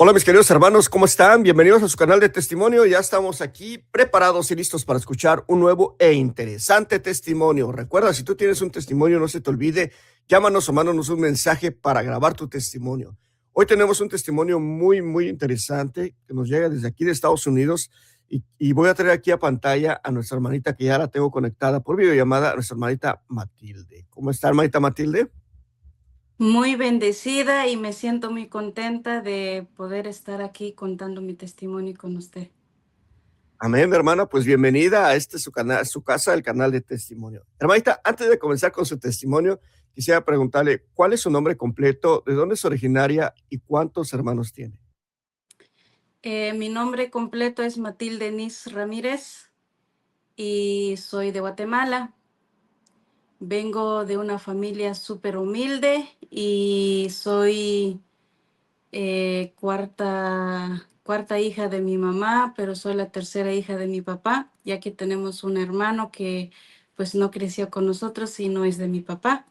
Hola mis queridos hermanos, ¿cómo están? Bienvenidos a su canal de testimonio. Ya estamos aquí preparados y listos para escuchar un nuevo e interesante testimonio. Recuerda, si tú tienes un testimonio, no se te olvide, llámanos o mándanos un mensaje para grabar tu testimonio. Hoy tenemos un testimonio muy interesante que nos llega desde aquí de Estados Unidos y voy a traer aquí a pantalla a nuestra hermanita que ya la tengo conectada por videollamada, a nuestra hermanita Matilde. ¿Cómo está, hermanita Matilde? Muy bendecida y me siento muy contenta de poder estar aquí contando mi testimonio con usted. Amén, mi hermana, pues bienvenida a este su canal, su casa, el canal de testimonio. Hermanita, antes de comenzar con su testimonio, quisiera preguntarle cuál es su nombre completo, de dónde es originaria y cuántos hermanos tiene. Mi nombre completo es Matilde Nis Ramírez y soy de Guatemala. Vengo de una familia súper humilde y soy cuarta hija de mi mamá, pero soy la tercera hija de mi papá, ya que tenemos un hermano que pues no creció con nosotros y no es de mi papá.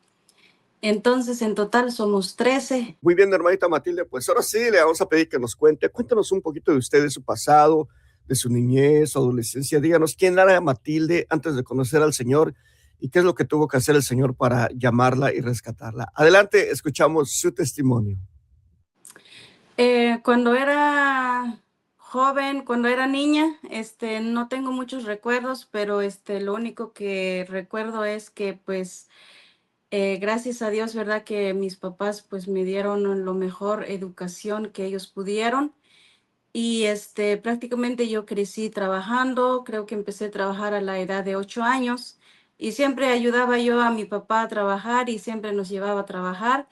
Entonces, en total somos 13. Muy bien, hermanita Matilde, pues ahora sí le vamos a pedir que nos cuente, cuéntanos un poquito de usted, de su pasado, de su niñez, su adolescencia. Díganos quién era Matilde antes de conocer al Señor y qué es lo que tuvo que hacer el Señor para llamarla y rescatarla. Adelante, escuchamos su testimonio. Cuando era joven, cuando era niña, no tengo muchos recuerdos, pero lo único que recuerdo es que, pues, gracias a Dios, ¿verdad? Que mis papás, pues, me dieron lo mejor educación que ellos pudieron. Y prácticamente yo crecí trabajando, creo que empecé a trabajar a la edad de 8 años y siempre ayudaba yo a mi papá a trabajar y siempre nos llevaba a trabajar.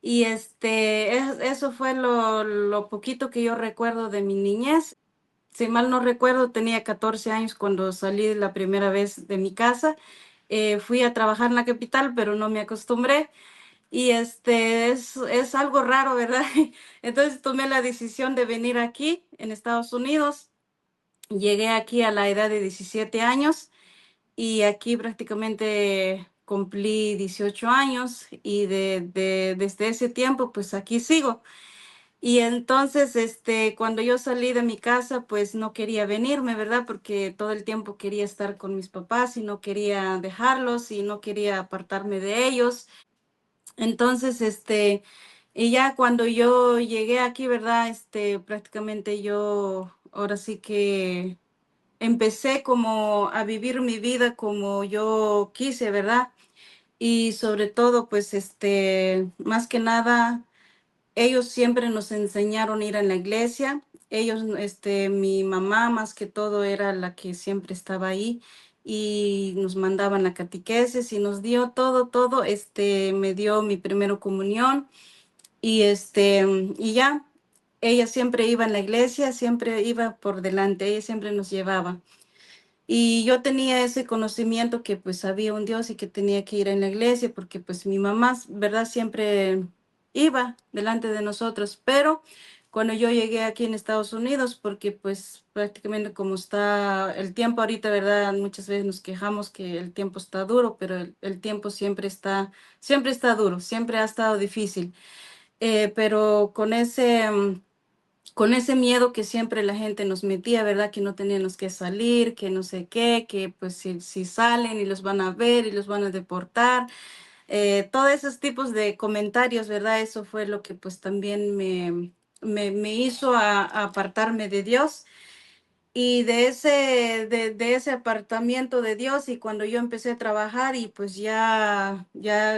Y eso fue lo poquito que yo recuerdo de mi niñez. Si mal no recuerdo, tenía 14 años cuando salí la primera vez de mi casa. Fui a trabajar en la capital, pero no me acostumbré. Y es algo raro, ¿verdad? Entonces tomé la decisión de venir aquí, en Estados Unidos. Llegué aquí a la edad de 17 años y aquí prácticamente cumplí 18 años y desde ese tiempo, pues aquí sigo. Y entonces, cuando yo salí de mi casa, pues no quería venirme, ¿verdad? Porque todo el tiempo quería estar con mis papás y no quería dejarlos y no quería apartarme de ellos. Entonces, y ya cuando yo llegué aquí, ¿verdad? Prácticamente yo ahora sí que empecé como a vivir mi vida como yo quise, ¿verdad? Y sobre todo, pues, más que nada, ellos siempre nos enseñaron a ir a la iglesia. Ellos, mi mamá más que todo era la que siempre estaba ahí y nos mandaban a catequesis y nos dio todo, me dio mi primera comunión y y ya, ella siempre iba en la iglesia, siempre iba por delante, ella siempre nos llevaba. Y yo tenía ese conocimiento que pues había un Dios y que tenía que ir en la iglesia porque pues mi mamá, ¿verdad? Siempre iba delante de nosotros, pero cuando yo llegué aquí en Estados Unidos, porque pues prácticamente como está el tiempo ahorita, ¿verdad? Muchas veces nos quejamos que el tiempo está duro, pero el tiempo siempre está duro, siempre ha estado difícil. Pero con ese miedo que siempre la gente nos metía, ¿verdad? Que no teníamos que salir, que no sé qué, que pues si salen y los van a ver y los van a deportar. Todos esos tipos de comentarios, ¿verdad? Eso fue lo que pues también me hizo a apartarme de Dios. Y de ese apartamiento de Dios y cuando yo empecé a trabajar y pues ya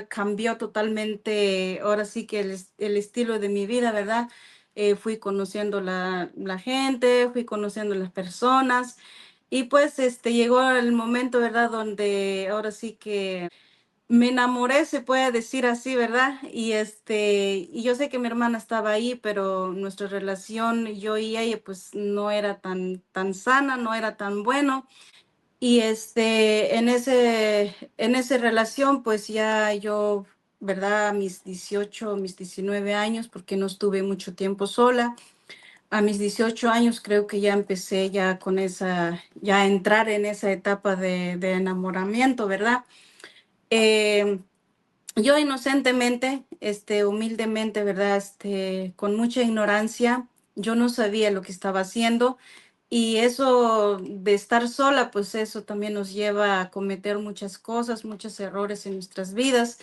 cambió totalmente, ahora sí que el estilo de mi vida, ¿verdad? Fui conociendo la gente, fui conociendo las personas y pues llegó el momento, ¿verdad? Donde ahora sí que me enamoré, se puede decir así, ¿verdad? Y yo sé que mi hermana estaba ahí, pero nuestra relación, yo y ella, pues no era tan sana, no era tan bueno. Y en esa relación, pues ya yo, ¿verdad? A mis 18, mis 19 años, porque no estuve mucho tiempo sola. A mis 18 años creo que ya empecé ya con ya a entrar en esa etapa de enamoramiento, ¿verdad? Eh, yo inocentemente, humildemente, ¿verdad? Con mucha ignorancia, yo no sabía lo que estaba haciendo. Y eso de estar sola, pues eso también nos lleva a cometer muchas cosas, muchos errores en nuestras vidas,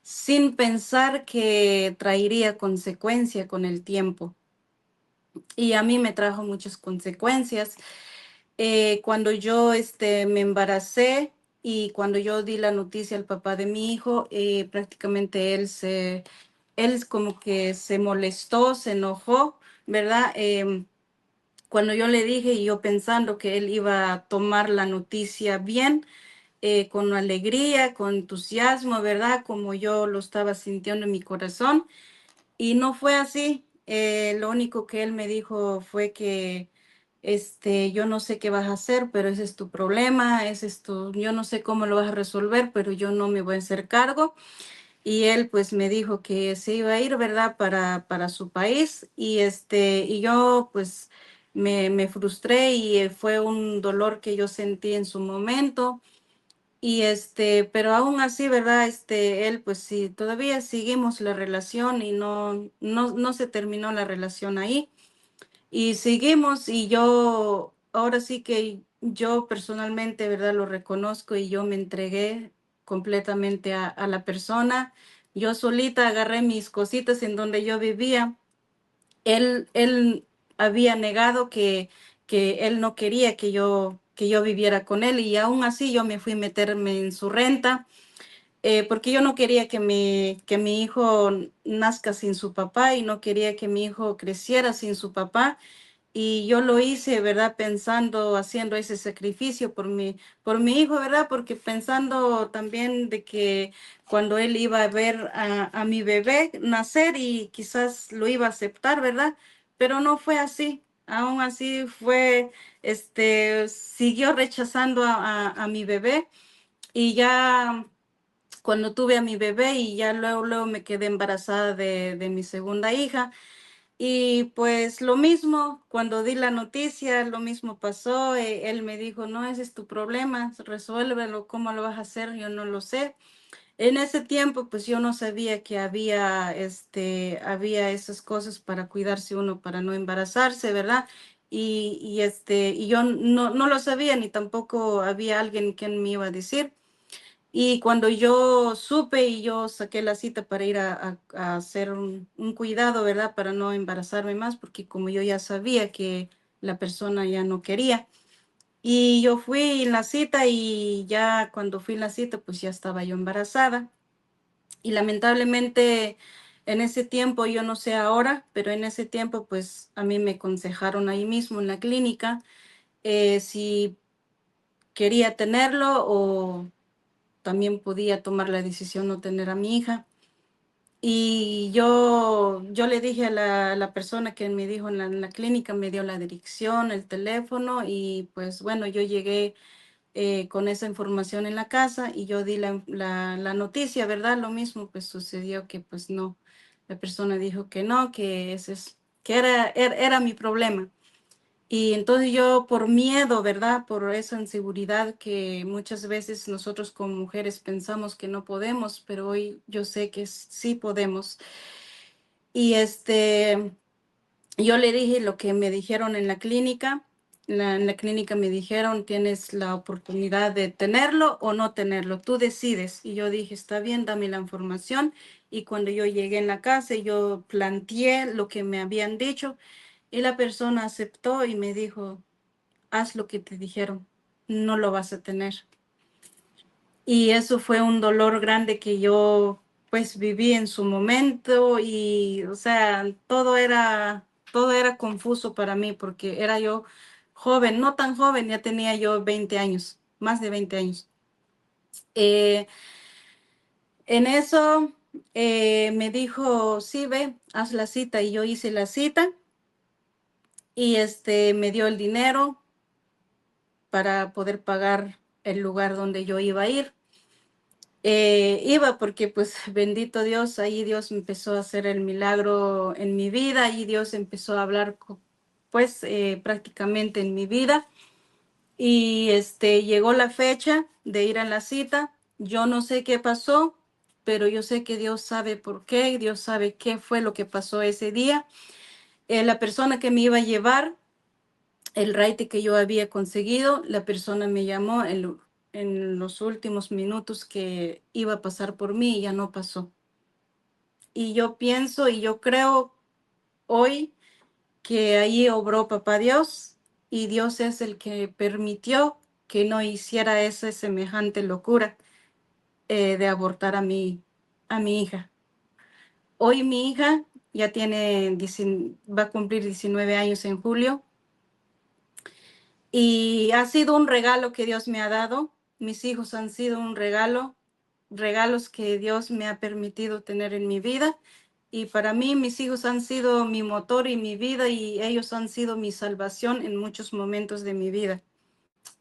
sin pensar que traería consecuencia con el tiempo. Y a mí me trajo muchas consecuencias. Cuando yo me embaracé y cuando yo di la noticia al papá de mi hijo, prácticamente él como que se molestó, se enojó, ¿verdad? Cuando yo le dije y yo pensando que él iba a tomar la noticia bien, con alegría, con entusiasmo, ¿verdad? Como yo lo estaba sintiendo en mi corazón. Y no fue así. Lo único que él me dijo fue que, yo no sé qué vas a hacer, pero ese es tu problema, ese es tu, yo no sé cómo lo vas a resolver, pero yo no me voy a hacer cargo. Y él pues me dijo que se iba a ir, ¿verdad? Para su país. Y yo pues me frustré y fue un dolor que yo sentí en su momento. Pero aún así, ¿verdad? Él, pues sí, todavía seguimos la relación y no se terminó la relación ahí. Y seguimos y yo, ahora sí que yo personalmente, ¿verdad? Lo reconozco y yo me entregué completamente a la persona. Yo solita agarré mis cositas en donde yo vivía. Él había negado que él no quería que yo viviera con él y aún así yo me fui a meterme en su renta, porque yo no quería que mi hijo nazca sin su papá y no quería que mi hijo creciera sin su papá. Y yo lo hice, ¿verdad? Pensando, haciendo ese sacrificio por mi hijo, ¿verdad? Porque pensando también de que cuando él iba a ver a mi bebé nacer y quizás lo iba a aceptar, ¿verdad? Pero no fue así. Aún así fue, siguió rechazando a mi bebé y ya cuando tuve a mi bebé y ya luego me quedé embarazada de mi segunda hija. Y pues lo mismo, cuando di la noticia, lo mismo pasó. Él me dijo, no, ese es tu problema, resuélvelo, ¿cómo lo vas a hacer? Yo no lo sé. En ese tiempo, pues yo no sabía que había esas cosas para cuidarse uno, para no embarazarse, ¿verdad? Y yo no lo sabía, ni tampoco había alguien que me iba a decir. Y cuando yo supe y yo saqué la cita para ir a hacer un cuidado, ¿verdad? Para no embarazarme más, porque como yo ya sabía que la persona ya no quería. Y yo fui en la cita y ya cuando fui en la cita, pues ya estaba yo embarazada. Y lamentablemente en ese tiempo, yo no sé ahora, pero en ese tiempo, pues a mí me aconsejaron ahí mismo en la clínica, si quería tenerlo o también podía tomar la decisión no tener a mi hija. Y yo le dije a la persona que me dijo en la clínica, me dio la dirección, el teléfono y pues bueno, yo llegué con esa información en la casa y yo di la noticia, ¿verdad? Lo mismo pues sucedió que pues no, la persona dijo que no, que que era mi problema. Y entonces yo por miedo, ¿verdad? Por esa inseguridad que muchas veces nosotros como mujeres pensamos que no podemos, pero hoy yo sé que sí podemos. Y yo le dije lo que me dijeron en la clínica. En la clínica me dijeron, tienes la oportunidad de tenerlo o no tenerlo, tú decides. Y yo dije, está bien, dame la información. Y cuando yo llegué en la casa, yo planteé lo que me habían dicho y la persona aceptó y me dijo, haz lo que te dijeron, no lo vas a tener. Y eso fue un dolor grande que yo pues viví en su momento y o sea, todo era confuso para mí porque era yo joven, no tan joven, ya tenía yo 20 años, más de 20 años. Eh, en eso me dijo, sí, ve, haz la cita y yo hice la cita y me dio el dinero para poder pagar el lugar donde yo iba a ir. Iba porque pues bendito Dios, ahí Dios empezó a hacer el milagro en mi vida y Dios empezó a hablar pues prácticamente en mi vida y llegó la fecha de ir a la cita. Yo no sé qué pasó, pero yo sé que Dios sabe por qué, Dios sabe qué fue lo que pasó ese día. La persona que me iba a llevar, el ride que yo había conseguido, la persona me llamó en los últimos minutos que iba a pasar por mí y ya no pasó. Y yo pienso y yo creo hoy que ahí obró papá Dios y Dios es el que permitió que no hiciera esa semejante locura de abortar a mi hija. Hoy mi hija ya va a cumplir 19 años en julio y ha sido un regalo que Dios me ha dado. Mis hijos han sido un regalo, regalos que Dios me ha permitido tener en mi vida. Y para mí mis hijos han sido mi motor y mi vida y ellos han sido mi salvación en muchos momentos de mi vida.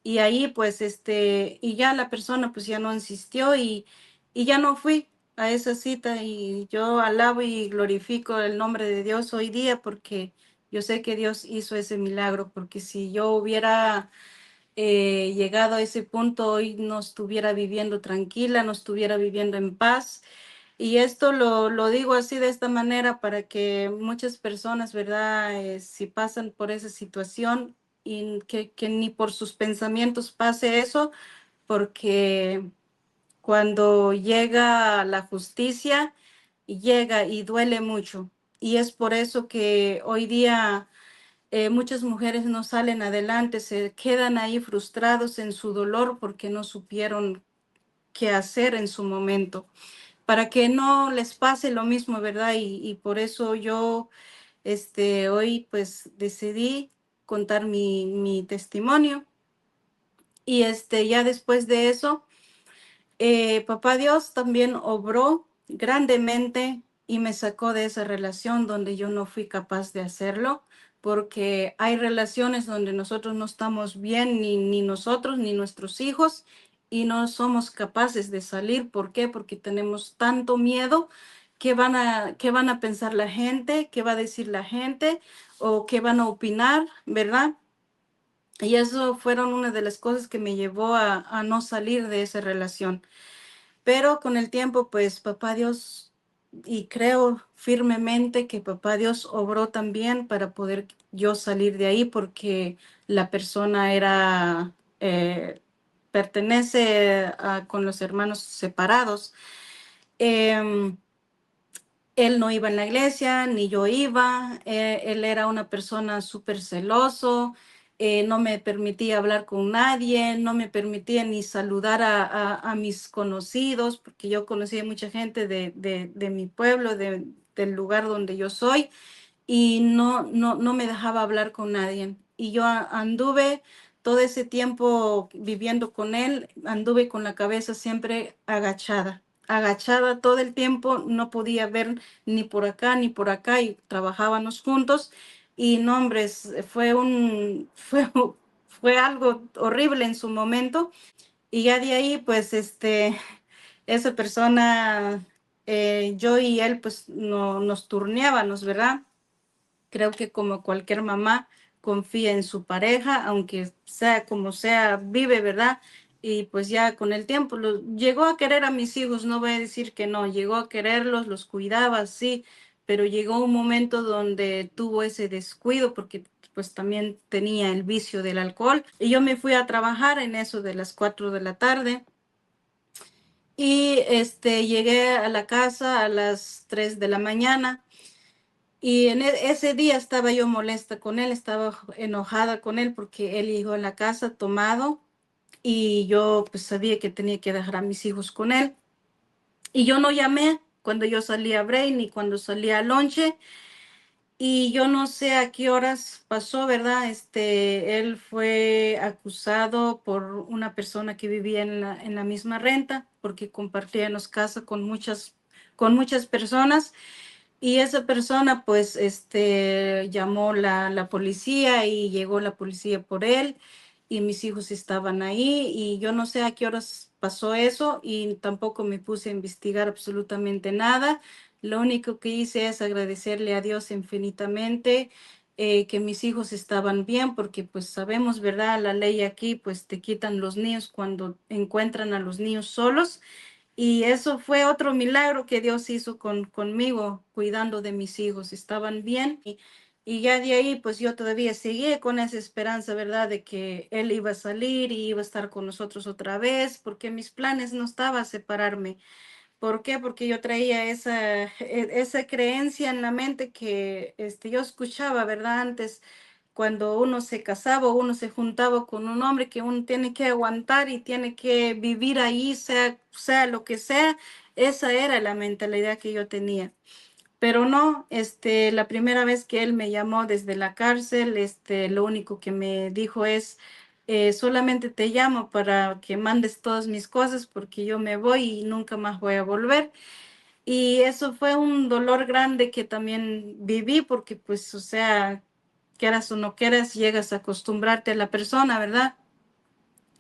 Y ahí pues y ya la persona pues ya no insistió y ya no fui a esa cita y yo alabo y glorifico el nombre de Dios hoy día porque yo sé que Dios hizo ese milagro, porque si yo hubiera llegado a ese punto hoy no estuviera viviendo tranquila, no estuviera viviendo en paz. Y esto lo digo así de esta manera para que muchas personas, ¿verdad? Si pasan por esa situación y que ni por sus pensamientos pase eso, porque cuando llega la justicia, llega y duele mucho. Y es por eso que hoy día muchas mujeres no salen adelante, se quedan ahí frustrados en su dolor porque no supieron qué hacer en su momento para que no les pase lo mismo, ¿verdad? Y por eso yo hoy pues decidí contar mi testimonio y ya después de eso, papá Dios también obró grandemente y me sacó de esa relación donde yo no fui capaz de hacerlo, porque hay relaciones donde nosotros no estamos bien, ni nosotros, ni nuestros hijos, y no somos capaces de salir. ¿Por qué? Porque tenemos tanto miedo. Qué van a pensar la gente? ¿Qué va a decir la gente? ¿O qué van a opinar? ¿Verdad? Y eso fueron una de las cosas que me llevó a no salir de esa relación. Pero con el tiempo, pues papá Dios, y creo firmemente que papá Dios obró también para poder yo salir de ahí, porque la persona pertenece con los hermanos separados. Em, Él no iba en la iglesia, ni yo iba. Él era una persona súper celoso, no me permitía hablar con nadie, no me permitía ni saludar a mis conocidos, porque yo conocía mucha gente de mi pueblo, del lugar donde yo soy, y no me dejaba hablar con nadie. Y yo anduve todo ese tiempo viviendo con él, anduve con la cabeza siempre agachada todo el tiempo, no podía ver ni por acá ni por acá y trabajábamos juntos. Y no, hombre, fue algo horrible en su momento. Y ya de ahí, pues, esa persona, yo y él, pues, no, nos turneábamos, ¿verdad? Creo que como cualquier mamá confía en su pareja, aunque sea como sea, vive, ¿verdad? Y pues ya con el tiempo llegó a querer a mis hijos, no voy a decir que no, llegó a quererlos, los cuidaba, sí, pero llegó un momento donde tuvo ese descuido porque pues también tenía el vicio del alcohol. Y yo me fui a trabajar en eso de las 4 de la tarde y llegué a la casa a las 3 de la mañana. Y en ese día estaba yo molesta con él, estaba enojada con él porque él llegó a la casa tomado y yo pues sabía que tenía que dejar a mis hijos con él. Y yo no llamé cuando yo salí a break ni cuando salí a lonche y yo no sé a qué horas pasó, ¿verdad? Él fue acusado por una persona que vivía en la misma renta porque compartíamos casa con muchas personas. Y esa persona, pues, llamó la policía y llegó la policía por él y mis hijos estaban ahí y yo no sé a qué horas pasó eso y tampoco me puse a investigar absolutamente nada. Lo único que hice es agradecerle a Dios infinitamente que mis hijos estaban bien porque pues sabemos, ¿verdad? La ley aquí pues te quitan los niños cuando encuentran a los niños solos. Y eso fue otro milagro que Dios hizo conmigo, cuidando de mis hijos. Estaban bien Y ya de ahí, pues yo todavía seguí con esa esperanza, ¿verdad? De que él iba a salir y iba a estar con nosotros otra vez, porque mis planes no estaba separarme. ¿Por qué? Porque yo traía esa creencia en la mente que yo escuchaba, ¿verdad? Antes, cuando uno se casaba o uno se juntaba con un hombre, que uno tiene que aguantar y tiene que vivir ahí, sea lo que sea. Esa era la mentalidad que yo tenía. Pero no, la primera vez que él me llamó desde la cárcel, lo único que me dijo es, solamente te llamo para que mandes todas mis cosas porque yo me voy y nunca más voy a volver. Y eso fue un dolor grande que también viví porque, pues, o sea, quieras o no quieras, llegas a acostumbrarte a la persona, ¿verdad?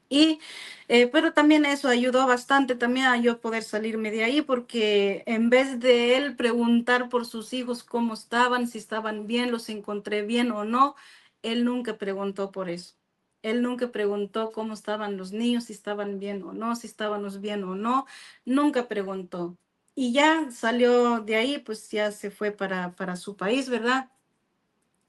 Y, pero también eso ayudó bastante también a yo poder salirme de ahí, porque en vez de él preguntar por sus hijos cómo estaban, si estaban bien, los encontré bien o no, él nunca preguntó por eso. Él nunca preguntó cómo estaban los niños, si estaban bien o no, si estábamos bien o no, nunca preguntó. Y ya salió de ahí, pues ya se fue para su país, ¿verdad?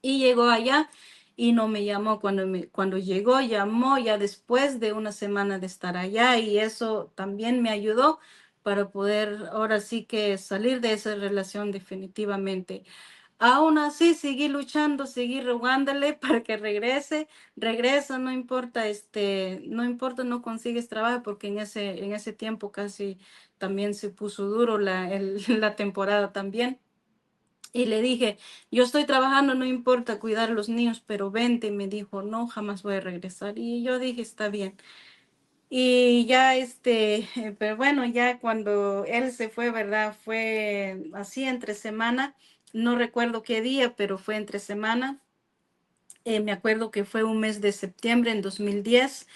Y llegó allá y no me llamó cuando llegó, llamó ya después de una semana de estar allá y eso también me ayudó para poder ahora sí que salir de esa relación definitivamente. Aún así, seguí luchando, seguí rogándole para que regrese, regresa, no importa, no importa, no consigues trabajo, porque en ese tiempo casi también se puso duro la temporada también. Y le dije, yo estoy trabajando, no importa cuidar a los niños, pero vente. Y me dijo, no, jamás voy a regresar. Y yo dije, está bien. Y ya pero bueno, ya cuando él se fue, ¿verdad? Fue así entre semana. No recuerdo qué día, pero fue entre semana. Me acuerdo que fue un mes de septiembre en 2010.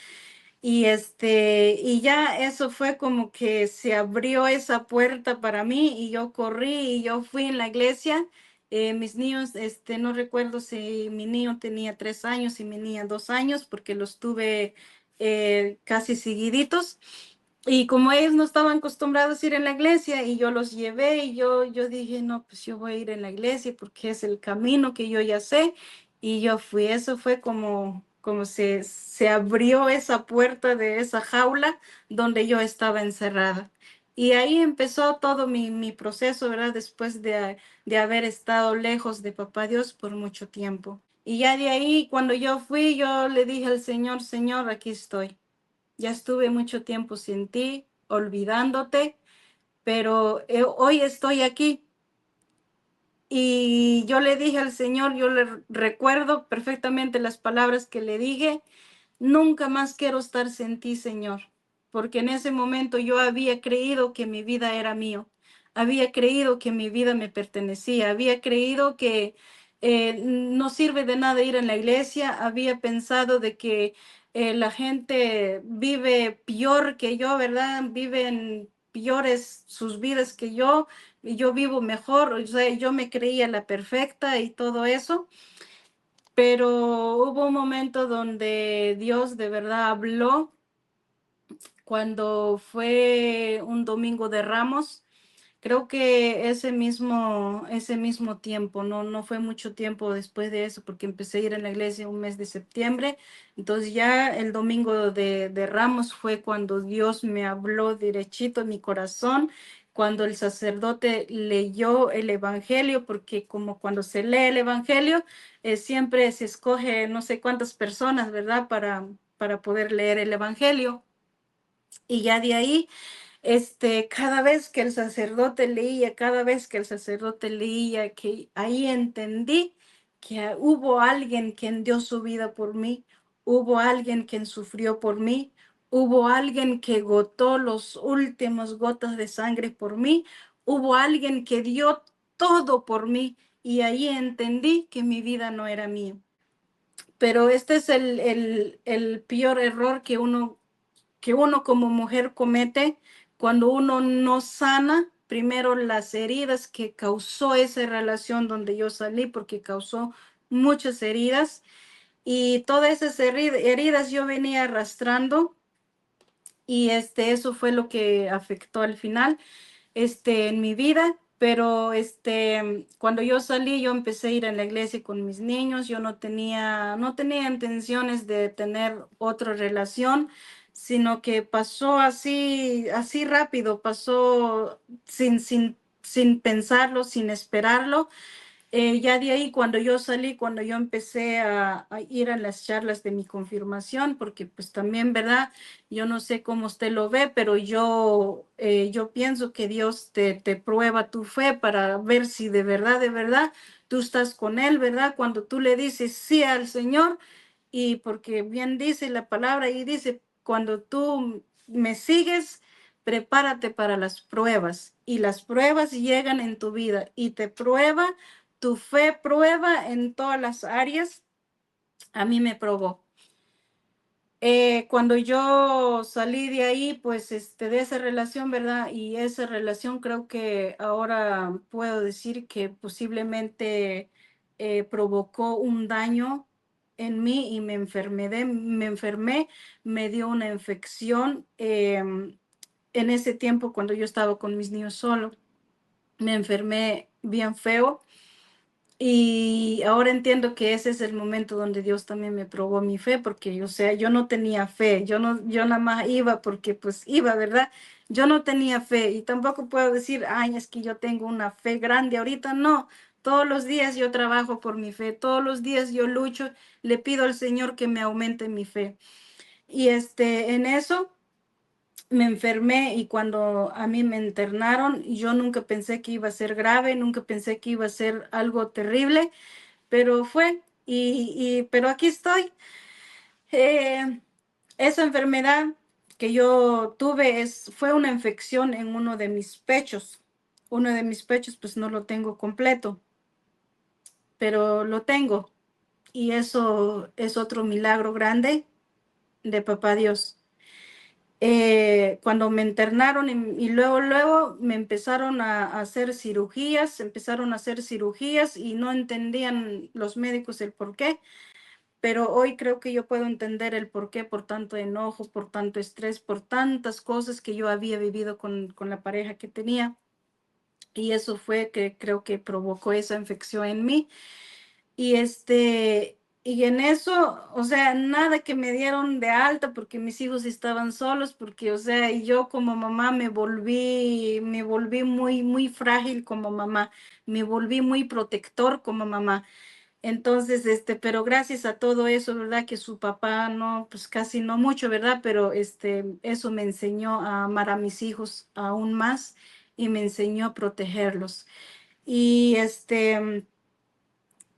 Y ya eso fue como que se abrió esa puerta para mí y yo corrí y yo fui en la iglesia. Mis niños, no recuerdo si mi niño tenía 3 años y mi niña 2 años, porque los tuve casi seguiditos. Y como ellos no estaban acostumbrados a ir en la iglesia y yo los llevé y yo dije, no, pues yo voy a ir en la iglesia porque es el camino que yo ya sé. Y yo fui, eso fue como se abrió esa puerta de esa jaula donde yo estaba encerrada. Y ahí empezó todo mi proceso, ¿verdad? Después de haber estado lejos de Papá Dios por mucho tiempo. Y ya de ahí, cuando yo fui, yo le dije al Señor, Señor, aquí estoy. Ya estuve mucho tiempo sin ti, olvidándote, pero hoy estoy aquí. Y yo le dije al Señor, yo le recuerdo perfectamente las palabras que le dije, nunca más quiero estar sin ti, Señor, porque en ese momento yo había creído que mi vida era mío, había creído que mi vida me pertenecía, había creído que no sirve de nada ir en la iglesia, había pensado de que la gente vive peor que yo, ¿verdad? Viven peores sus vidas que yo, y yo vivo mejor, o sea, yo me creía la perfecta y todo eso. Pero hubo un momento donde Dios de verdad habló cuando fue un domingo de Ramos. Creo que ese mismo tiempo, no fue mucho tiempo después de eso, porque empecé a ir en la iglesia un mes de septiembre. Entonces ya el domingo de Ramos fue cuando Dios me habló derechito en mi corazón, cuando el sacerdote leyó el evangelio, porque como cuando se lee el evangelio, siempre se escoge no sé cuántas personas, ¿verdad? Para poder leer el evangelio. Y ya de ahí cada vez que el sacerdote leía, cada vez que el sacerdote leía, que ahí entendí que hubo alguien quien dio su vida por mí, hubo alguien quien sufrió por mí, hubo alguien que gotó los últimos gotas de sangre por mí, hubo alguien que dio todo por mí y ahí entendí que mi vida no era mía. Pero este es el peor error que uno como mujer comete cuando uno no sana primero las heridas que causó esa relación donde yo salí, porque causó muchas heridas y todas esas heridas yo venía arrastrando y eso fue lo que afectó al final en mi vida. Pero cuando yo salí, yo empecé a ir a la iglesia con mis niños. Yo no tenía intenciones de tener otra relación, sino que pasó así rápido, pasó sin pensarlo, sin esperarlo. Ya de ahí, cuando yo salí, cuando yo empecé a ir a las charlas de mi confirmación, porque pues también, ¿verdad? Yo no sé cómo usted lo ve, pero yo pienso que Dios te prueba tu fe para ver si de verdad, tú estás con Él, ¿verdad? Cuando tú le dices sí al Señor, y porque bien dice la palabra y dice, cuando tú me sigues, prepárate para las pruebas, y las pruebas llegan en tu vida y te prueba. Tu fe prueba en todas las áreas. A mí me probó. Cuando yo salí de ahí, pues de esa relación, ¿verdad? Y esa relación creo que ahora puedo decir que posiblemente provocó un daño en mí y me enfermé, me dio una infección en ese tiempo cuando yo estaba con mis niños solo. Me enfermé bien feo. Y ahora entiendo que ese es el momento donde Dios también me probó mi fe, porque, o sea, yo no tenía fe, yo nada más iba porque pues iba, ¿verdad? Yo no tenía fe y tampoco puedo decir, ay, es que yo tengo una fe grande ahorita, no. Todos los días yo trabajo por mi fe, todos los días yo lucho, le pido al Señor que me aumente mi fe. Y en eso me enfermé, y cuando a mí me internaron, yo nunca pensé que iba a ser grave, nunca pensé que iba a ser algo terrible, pero fue, pero aquí estoy. Eh, Esa enfermedad que yo tuve fue una infección en uno de mis pechos. Uno de mis pechos, pues no lo tengo completo, pero lo tengo. Y eso es otro milagro grande de Papá Dios. Cuando me internaron y luego me empezaron a hacer cirugías, y no entendían los médicos el por qué. Pero hoy creo que yo puedo entender el por qué, por tanto enojo, por tanto estrés, por tantas cosas que yo había vivido con la pareja que tenía. Y eso fue que creo que provocó esa infección en mí. Y y en eso, o sea, nada que me dieron de alta porque mis hijos estaban solos, porque, o sea, yo como mamá me volví muy, muy frágil como mamá, me volví muy protector como mamá. Entonces, pero gracias a todo eso, ¿verdad? Que su papá no, pues casi no mucho, ¿verdad? Pero eso me enseñó a amar a mis hijos aún más, y me enseñó a protegerlos. Y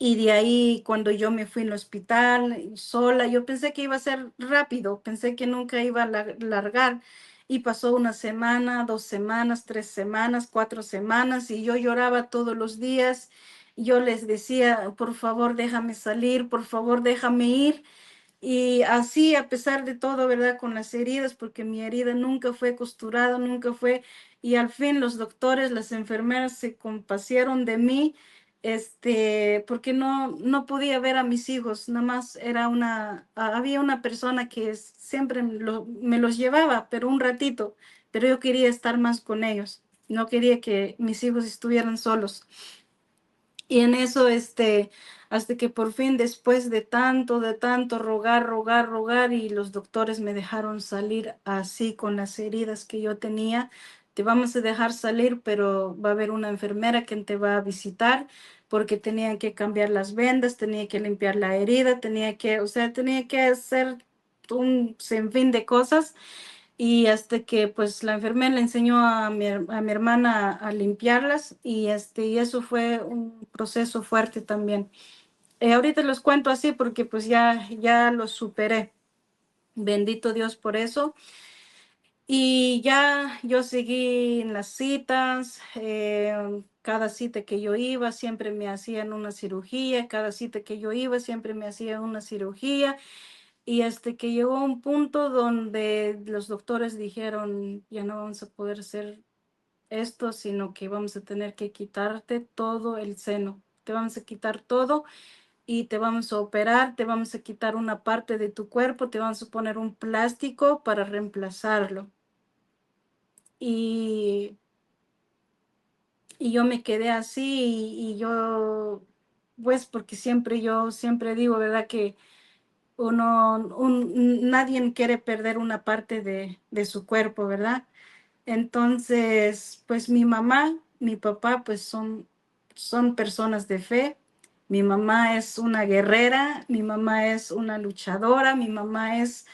y de ahí, cuando yo me fui al hospital sola, yo pensé que iba a ser rápido, pensé que nunca iba a largar. Y pasó una semana, 2 semanas, 3 semanas, 4 semanas, y yo lloraba todos los días. Yo les decía, por favor, déjame salir, por favor, déjame ir. Y así, a pesar de todo, ¿verdad? Con las heridas, porque mi herida nunca fue costurada, nunca fue. Y al fin los doctores, las enfermeras se compasieron de mí, porque no podía ver a mis hijos, nada más había una persona que siempre me los llevaba, pero un ratito, pero yo quería estar más con ellos, no quería que mis hijos estuvieran solos. Y en eso, hasta que por fin, después de tanto rogar, rogar, rogar, y los doctores me dejaron salir así con las heridas que yo tenía. Te vamos a dejar salir, pero va a haber una enfermera que te va a visitar, porque tenían que cambiar las vendas, tenía que limpiar la herida, o sea, tenía que hacer un sinfín de cosas. Y hasta que pues la enfermera le enseñó a mi hermana a limpiarlas, y eso fue un proceso fuerte también. Ahorita los cuento así porque pues ya los superé. Bendito Dios por eso. Y ya yo seguí en las citas. Cada cita que yo iba siempre me hacían una cirugía, cada cita que yo iba siempre me hacían una cirugía. Y que llegó a un punto donde los doctores dijeron, ya no vamos a poder hacer esto, sino que vamos a tener que quitarte todo el seno. Te vamos a quitar todo y te vamos a operar, te vamos a quitar una parte de tu cuerpo, te vamos a poner un plástico para reemplazarlo. Y, y yo me quedé así y yo, pues porque yo siempre digo, ¿verdad? Que nadie quiere perder una parte de su cuerpo, ¿verdad? Entonces, pues mi mamá, mi papá, pues son personas de fe. Mi mamá es una guerrera, mi mamá es una luchadora, mi mamá es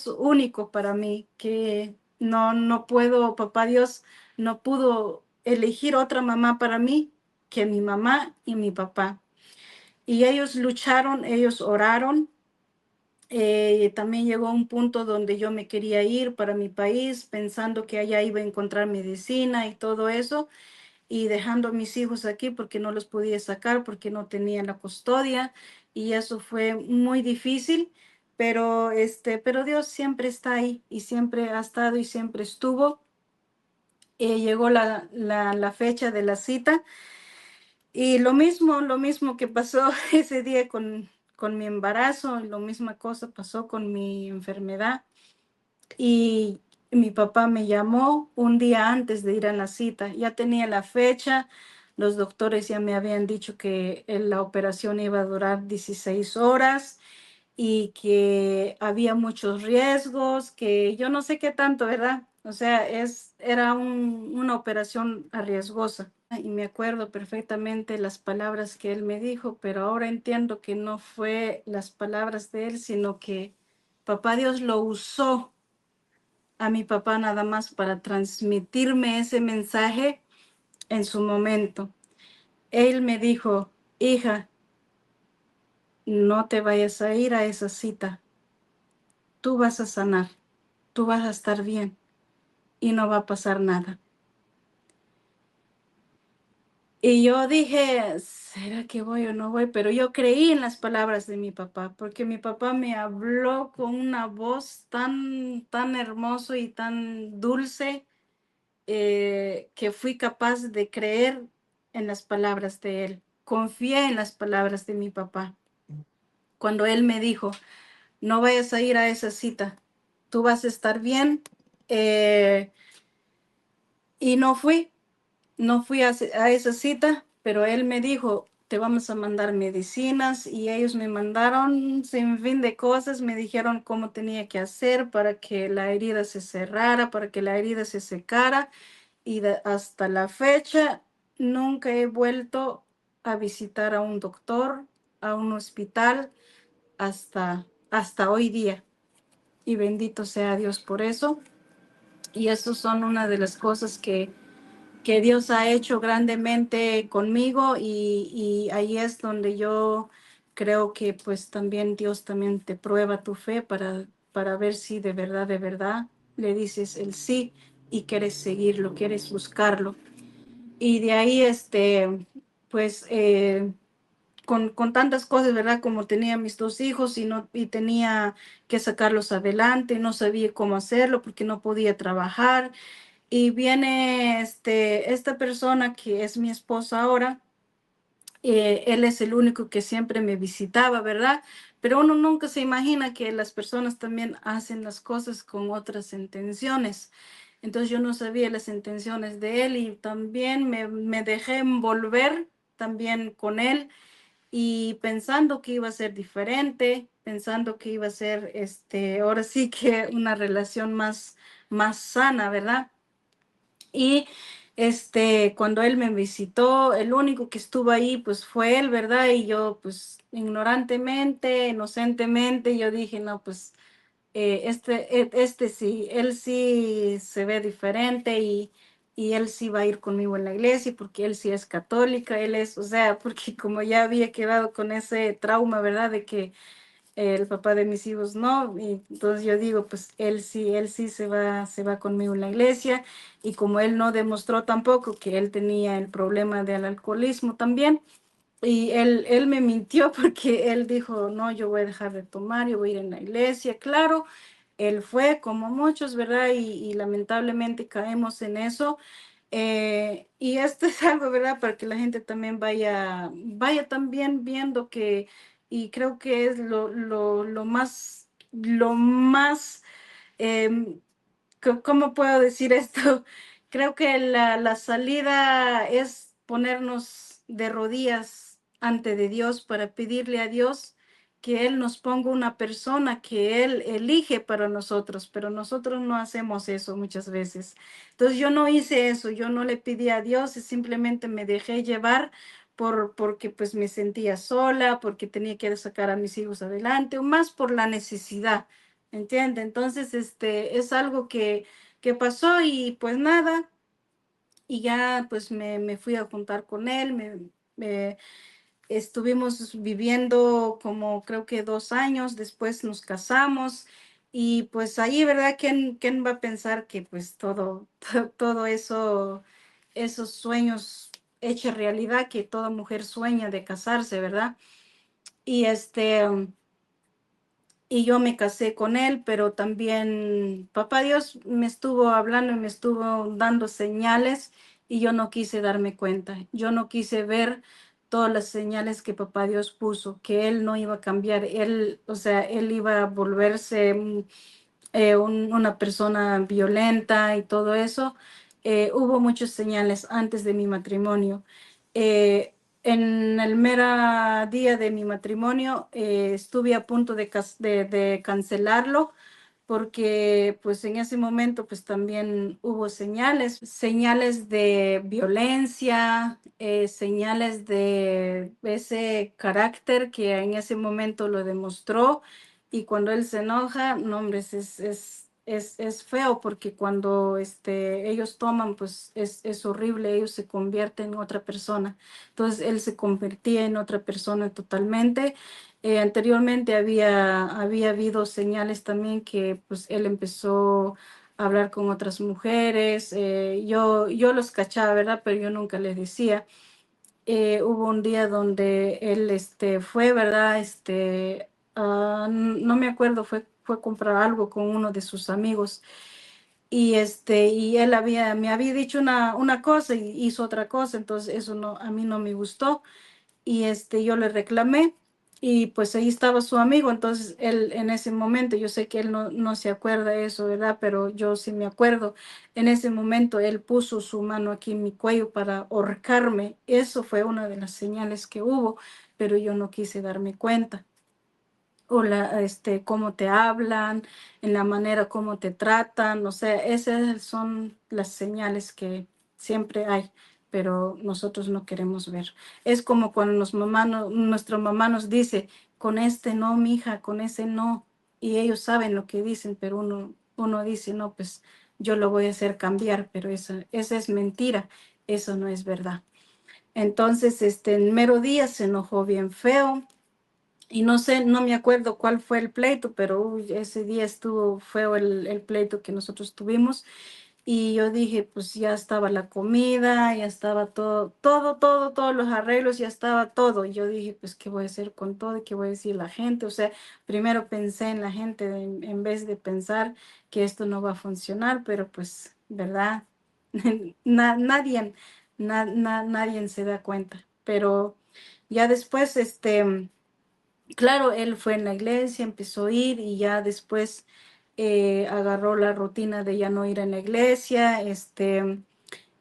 único para mí, que no puedo, papá Dios no pudo elegir otra mamá para mí que mi mamá y mi papá. Y ellos lucharon, ellos oraron. También llegó un punto donde yo me quería ir para mi país pensando que allá iba a encontrar medicina y todo eso, y dejando a mis hijos aquí porque no los podía sacar, porque no tenía la custodia, y eso fue muy difícil, pero Dios siempre está ahí y siempre ha estado y siempre estuvo. Llegó la fecha de la cita y lo mismo que pasó ese día con mi embarazo, lo misma cosa pasó con mi enfermedad. Y mi papá me llamó un día antes de ir a la cita. Ya tenía la fecha, los doctores ya me habían dicho que la operación iba a durar 16 horas y que había muchos riesgos, que yo no sé qué tanto, ¿verdad? O sea, era una operación arriesgosa. Y me acuerdo perfectamente las palabras que él me dijo, pero ahora entiendo que no fue las palabras de él, sino que papá Dios lo usó a mi papá nada más para transmitirme ese mensaje en su momento. Él me dijo, hija, no te vayas a ir a esa cita, tú vas a sanar, tú vas a estar bien y no va a pasar nada. Y yo dije, ¿será que voy o no voy? Pero yo creí en las palabras de mi papá, porque mi papá me habló con una voz tan hermoso y tan dulce, que fui capaz de creer en las palabras de él. Confié en las palabras de mi papá. Cuando él me dijo, no vayas a ir a esa cita, tú vas a estar bien. eh, y no fui a esa cita, pero él me dijo, te vamos a mandar medicinas, y ellos me mandaron sin fin de cosas, me dijeron cómo tenía que hacer para que la herida se cerrara, para que la herida se secara, y hasta la fecha nunca he vuelto a visitar a un doctor, a un hospital, hasta hoy día. Y bendito sea Dios por eso. Y eso son una de las cosas que Dios ha hecho grandemente conmigo, y ahí es donde yo creo que pues también Dios también te prueba tu fe para ver si de verdad le dices el sí y quieres seguirlo, quieres buscarlo. Y de ahí, pues, con tantas cosas, ¿verdad? Como tenía mis dos hijos y tenía que sacarlos adelante, no sabía cómo hacerlo porque no podía trabajar. Y viene esta persona que es mi esposa ahora. Él es el único que siempre me visitaba, ¿verdad? Pero uno nunca se imagina que las personas también hacen las cosas con otras intenciones. Entonces yo no sabía las intenciones de él, y también me dejé envolver también con él, y pensando que iba a ser diferente, pensando que iba a ser, ahora sí que una relación más sana, ¿verdad? Y cuando él me visitó, el único que estuvo ahí pues fue él, ¿verdad? Y yo pues ignorantemente, inocentemente, yo dije, no, pues sí, él sí se ve diferente, y él sí va a ir conmigo en la iglesia porque él sí es católica, él es, o sea, porque como ya había quedado con ese trauma, ¿verdad? De que el papá de mis hijos no, y entonces yo digo, pues él sí se va conmigo en la iglesia, y como él no demostró tampoco que él tenía el problema del alcoholismo también, y él me mintió porque él dijo, no, yo voy a dejar de tomar, yo voy a ir en la iglesia, claro, él fue como muchos, ¿verdad? Y lamentablemente caemos en eso. Y esto es algo, ¿verdad? Para que la gente también vaya también viendo que, y creo que es lo más, ¿cómo puedo decir esto? creo que la salida es ponernos de rodillas ante de Dios para pedirle a Dios que Él nos ponga una persona que Él elige para nosotros, pero nosotros no hacemos eso muchas veces. Entonces yo no hice eso, yo no le pedí a Dios, y simplemente me dejé llevar porque pues me sentía sola, porque tenía que sacar a mis hijos adelante, o más por la necesidad, ¿entiende? Entonces, es algo que pasó y pues nada, y ya pues me fui a juntar con él, me- estuvimos viviendo como creo que 2 años, después nos casamos y pues ahí, ¿verdad? ¿Quién va a pensar que pues todo eso, esos sueños hechos realidad, que toda mujer sueña de casarse, ¿verdad? Y y yo me casé con él, pero también Papá Dios me estuvo hablando y me estuvo dando señales y yo no quise darme cuenta. Yo no quise ver todas las señales que Papá Dios puso, que él no iba a cambiar, él, o sea, él iba a volverse una persona violenta y todo eso. Hubo muchas señales antes de mi matrimonio. Eh, en el mero día de mi matrimonio estuve a punto de cancelarlo porque pues en ese momento pues también hubo señales de violencia, señales de ese carácter que en ese momento lo demostró y cuando él se enoja, no hombre, es feo porque cuando ellos toman pues es horrible, ellos se convierten en otra persona. Entonces él se convertía en otra persona totalmente. Anteriormente había habido señales también que pues él empezó a hablar con otras mujeres. Yo los cachaba, ¿verdad? Pero yo nunca les decía. Hubo un día donde él fue, ¿verdad? No me acuerdo, fue a comprar algo con uno de sus amigos. Y él me había dicho una cosa y hizo otra cosa, entonces eso no, a mí no me gustó y yo le reclamé y pues ahí estaba su amigo, entonces él en ese momento, yo sé que él no se acuerda de eso, ¿verdad? Pero yo sí me acuerdo, en ese momento él puso su mano aquí en mi cuello para ahorcarme, eso fue una de las señales que hubo, pero yo no quise darme cuenta. O cómo te hablan, en la manera como te tratan, o sea, esas son las señales que siempre hay, pero nosotros no queremos ver. Es como cuando nuestra mamá nos dice, con este no, mija, con ese no, y ellos saben lo que dicen, pero uno dice, no, pues yo lo voy a hacer cambiar, pero esa es mentira, eso no es verdad. Entonces, en mero día se enojó bien feo, y no sé, no me acuerdo cuál fue el pleito, pero uy, ese día estuvo feo el pleito que nosotros tuvimos. Y yo dije, pues ya estaba la comida, ya estaba todos los arreglos, ya estaba todo. Y yo dije, pues, ¿qué voy a hacer con todo? ¿Y qué voy a decir la gente? O sea, primero pensé en la gente en vez de pensar que esto no va a funcionar, pero pues, ¿verdad? Nadie se da cuenta. Pero ya después, claro, él fue en la iglesia, empezó a ir y ya después agarró la rutina de ya no ir en la iglesia,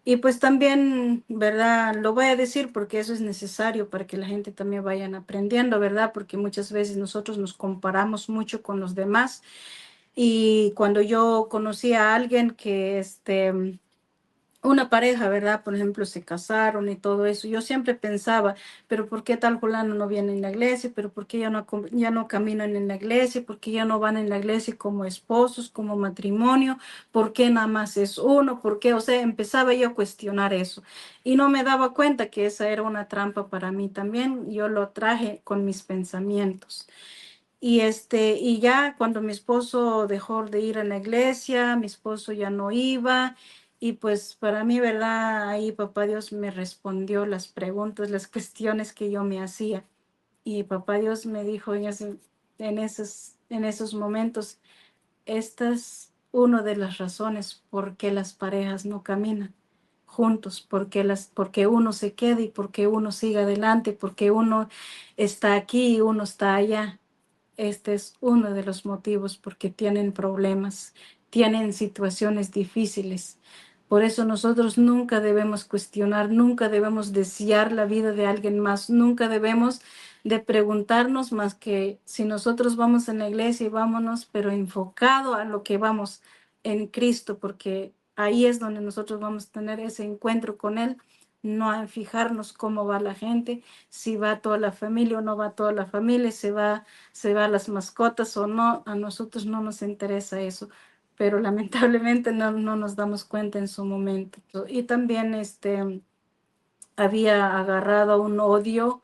y pues también, ¿verdad? Lo voy a decir porque eso es necesario para que la gente también vayan aprendiendo, ¿verdad? Porque muchas veces nosotros nos comparamos mucho con los demás y cuando yo conocí a alguien que, una pareja, ¿verdad? Por ejemplo, se casaron y todo eso. Yo siempre pensaba, pero ¿por qué tal fulano no viene en la iglesia? ¿Pero por qué ya no caminan en la iglesia? ¿Por qué ya no van en la iglesia como esposos, como matrimonio? ¿Por qué nada más es uno? ¿Por qué? O sea, empezaba yo a cuestionar eso y no me daba cuenta que esa era una trampa para mí también. Yo lo traje con mis pensamientos. Y ya cuando mi esposo dejó de ir a la iglesia, mi esposo ya no iba, y pues para mí, ¿verdad? Ahí papá Dios me respondió las preguntas, las cuestiones que yo me hacía. Y papá Dios me dijo en esos momentos, esta es una de las razones por qué las parejas no caminan juntos, porque uno se queda y porque uno sigue adelante, porque uno está aquí y uno está allá. Este es uno de los motivos porque tienen problemas, tienen situaciones difíciles. Por eso nosotros nunca debemos cuestionar, nunca debemos desear la vida de alguien más, nunca debemos de preguntarnos más que si nosotros vamos en la iglesia y vámonos, pero enfocado a lo que vamos en Cristo, porque ahí es donde nosotros vamos a tener ese encuentro con Él, no a fijarnos cómo va la gente, si va toda la familia o no va toda la familia, se va las mascotas o no, a nosotros no nos interesa eso, pero lamentablemente no nos damos cuenta en su momento. Y también había agarrado un odio,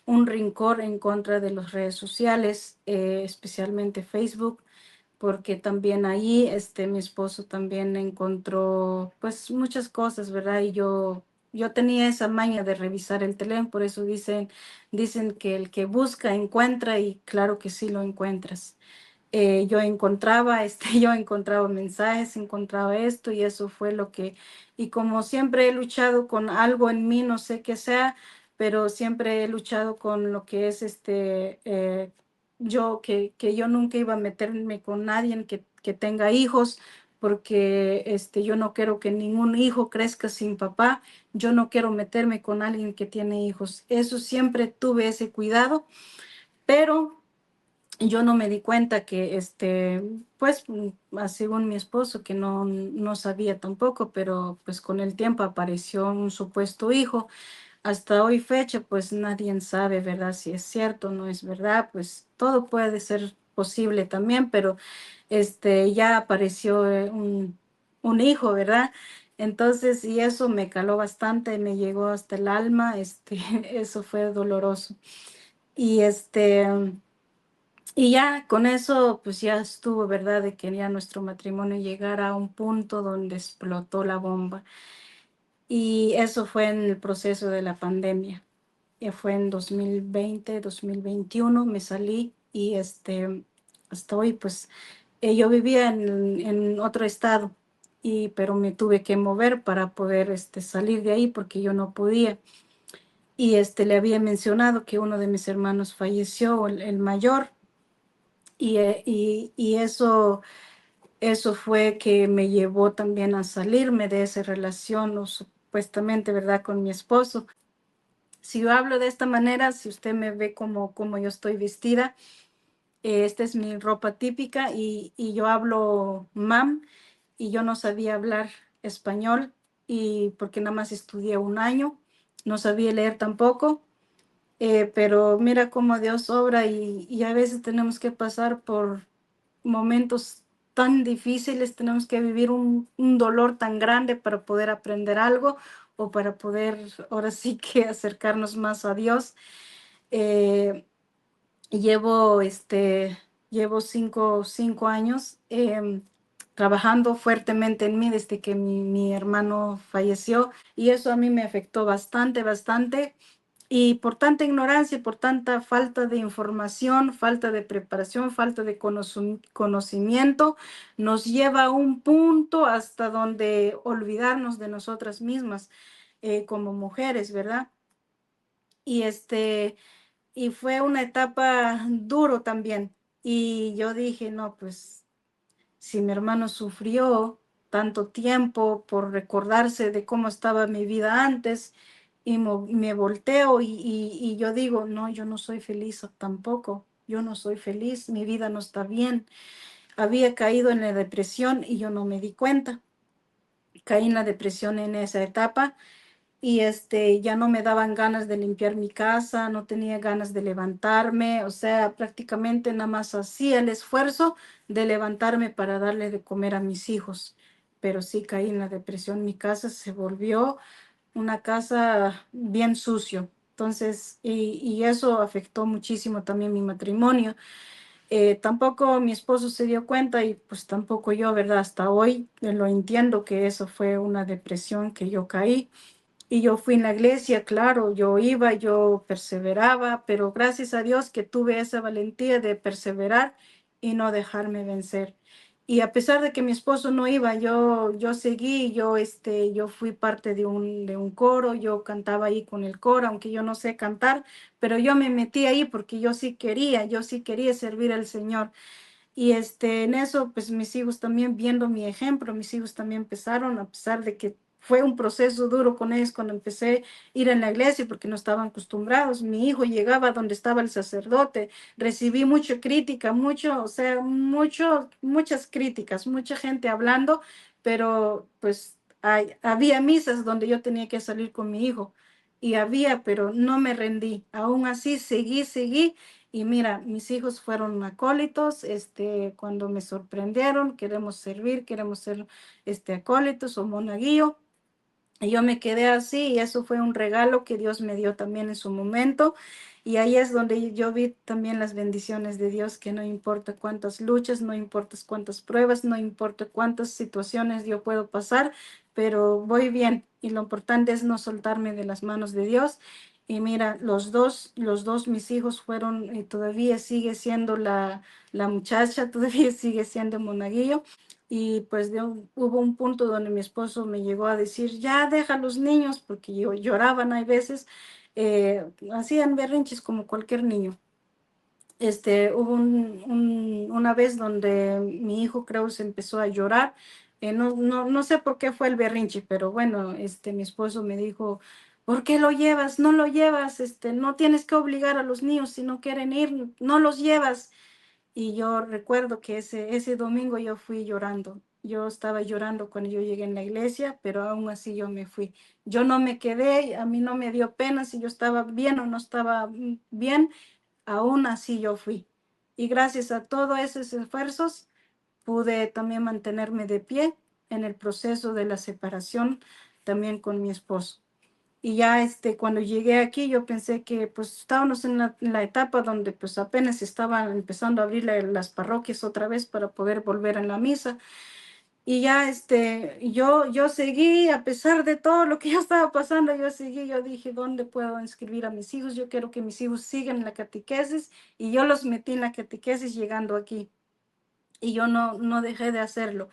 un rencor en contra de las redes sociales, especialmente Facebook, porque también ahí mi esposo también encontró pues muchas cosas, ¿verdad? Y yo tenía esa maña de revisar el teléfono, por eso dicen que el que busca encuentra, y claro que sí lo encuentras. Yo encontraba, yo encontraba mensajes, encontraba esto, y eso fue lo que, y como siempre he luchado con algo en mí, no sé qué sea, pero siempre he luchado con lo que es que yo nunca iba a meterme con nadie que tenga hijos, porque yo no quiero que ningún hijo crezca sin papá, yo no quiero meterme con alguien que tiene hijos. Eso siempre tuve ese cuidado, pero yo no me di cuenta que, pues, según mi esposo, que no sabía tampoco, pero pues con el tiempo apareció un supuesto hijo. Hasta hoy fecha, pues nadie sabe, ¿verdad? Si es cierto o no es verdad, pues todo puede ser posible también, pero ya apareció un hijo, ¿verdad? Entonces, y eso me caló bastante, me llegó hasta el alma, eso fue doloroso. Y y ya con eso, pues ya estuvo, ¿verdad? De que ya nuestro matrimonio llegara a un punto donde explotó la bomba. Y eso fue en el proceso de la pandemia. Fue en 2020, 2021, me salí y hasta hoy, pues yo vivía en otro estado, pero me tuve que mover para poder salir de ahí porque yo no podía. Y le había mencionado que uno de mis hermanos falleció, el mayor, y eso fue que me llevó también a salirme de esa relación, o supuestamente, ¿verdad?, con mi esposo. Si yo hablo de esta manera, si usted me ve como yo estoy vestida, esta es mi ropa típica, y yo hablo mam, y yo no sabía hablar español, y porque nada más estudié un año, no sabía leer tampoco. Pero mira cómo Dios obra, y a veces tenemos que pasar por momentos tan difíciles, tenemos que vivir un dolor tan grande para poder aprender algo, o para poder ahora sí que acercarnos más a Dios. Eh, llevo, llevo cinco años trabajando fuertemente en mí desde que mi hermano falleció, y eso a mí me afectó bastante, bastante. Y por tanta ignorancia, por tanta falta de información, falta de preparación, falta de conocimiento, nos lleva a un punto hasta donde olvidarnos de nosotras mismas como mujeres, ¿verdad? Y y fue una etapa duro también. Y yo dije, no, pues si mi hermano sufrió tanto tiempo por recordarse de cómo estaba mi vida antes, y me volteo y yo digo, no, yo no soy feliz tampoco, yo no soy feliz, mi vida no está bien. Había caído en la depresión y yo no me di cuenta. Caí en la depresión en esa etapa, y ya no me daban ganas de limpiar mi casa, no tenía ganas de levantarme, o sea, prácticamente nada más hacía el esfuerzo de levantarme para darle de comer a mis hijos, pero sí caí en la depresión. Mi casa se volvió una casa bien sucio, entonces, y eso afectó muchísimo también mi matrimonio. Tampoco mi esposo se dio cuenta, y pues tampoco yo, ¿verdad? Hasta hoy lo entiendo, que eso fue una depresión que yo caí. Y yo fui en la iglesia, claro, yo iba, yo perseveraba, pero gracias a Dios que tuve esa valentía de perseverar y no dejarme vencer. Y a pesar de que mi esposo no iba, yo seguí, yo fui parte de un coro, yo cantaba ahí con el coro, aunque yo no sé cantar, pero yo me metí ahí porque yo sí quería servir al Señor. Y en eso, pues mis hijos también viendo mi ejemplo, mis hijos también empezaron, a pesar de que fue un proceso duro con ellos cuando empecé a ir en la iglesia porque no estaban acostumbrados. Mi hijo llegaba donde estaba el sacerdote, recibí mucha crítica, mucho, o sea, muchas críticas, mucha gente hablando, pero pues había misas donde yo tenía que salir con mi hijo y había, pero no me rendí. Aún así, seguí. Y mira, mis hijos fueron acólitos, cuando me sorprendieron, queremos servir, queremos ser, acólitos o monaguillo. Y yo me quedé así y eso fue un regalo que Dios me dio también en su momento. Y ahí es donde yo vi también las bendiciones de Dios, que no importa cuántas luchas, no importa cuántas pruebas, no importa cuántas situaciones yo puedo pasar, pero voy bien. Y lo importante es no soltarme de las manos de Dios. Y mira, los dos, mis hijos fueron, todavía sigue siendo la muchacha, todavía sigue siendo monaguillo. Y pues hubo un punto donde mi esposo me llegó a decir, ya deja a los niños, porque lloraban hay veces, hacían berrinches como cualquier niño. Hubo una vez donde mi hijo creo se empezó a llorar, no sé por qué fue el berrinche, pero bueno, mi esposo me dijo, ¿por qué lo llevas? No lo llevas, no tienes que obligar a los niños si no quieren ir, no los llevas. Y yo recuerdo que ese domingo yo fui llorando. Yo estaba llorando cuando yo llegué en la iglesia, pero aún así yo me fui. Yo no me quedé, a mí no me dio pena si yo estaba bien o no estaba bien, aún así yo fui. Y gracias a todos esos esfuerzos pude también mantenerme de pie en el proceso de la separación también con mi esposo. Y ya cuando llegué aquí, yo pensé que pues estábamos en la etapa donde pues apenas estaban empezando a abrir las parroquias otra vez para poder volver a la misa. Y ya yo seguí, a pesar de todo lo que yo estaba pasando, yo seguí, yo dije, ¿dónde puedo inscribir a mis hijos? Yo quiero que mis hijos sigan la catequesis y yo los metí en la catequesis llegando aquí. Y yo no dejé de hacerlo.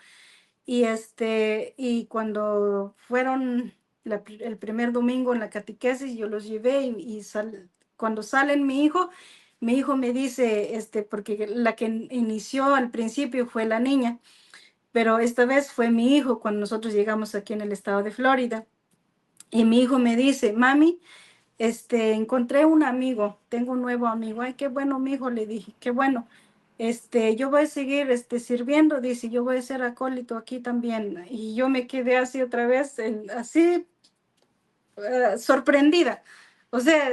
Y cuando fueron el primer domingo en la catequesis, yo los llevé cuando salen mi hijo me dice, porque la que inició al principio fue la niña, pero esta vez fue mi hijo cuando nosotros llegamos aquí en el estado de Florida. Y mi hijo me dice, mami, encontré un amigo, tengo un nuevo amigo. Ay, qué bueno, mi hijo, le dije, qué bueno. Yo voy a seguir, sirviendo, dice, yo voy a ser acólito aquí también. Y yo me quedé así otra vez, así, sorprendida. O sea,